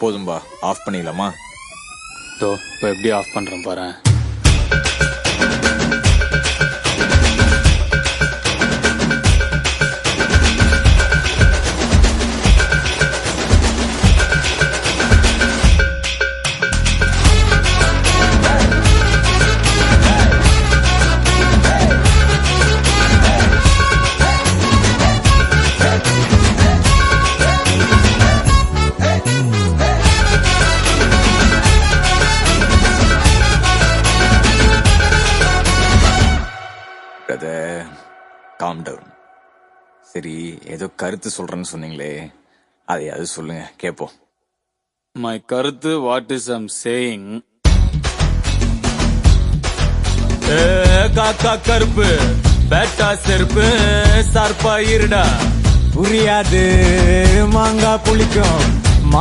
போதும்பா, ஆஃப் பண்ணிடலாமா? இப்போ எப்படி ஆஃப் பண்றேன் பாரு. Calm down. சரி, ஏதோ கருத்து சொல்றேன்னு சொன்னீங்களே, அதையாவது சொல்லுங்க கேப்போம். மை கருத்து வாட் இஸ் ஐம் சேயிங். காக்கா கருப்பு பேட்டா செருப்பு சார்பா இருடா, புரியாது மாங்கா புளிக்கும்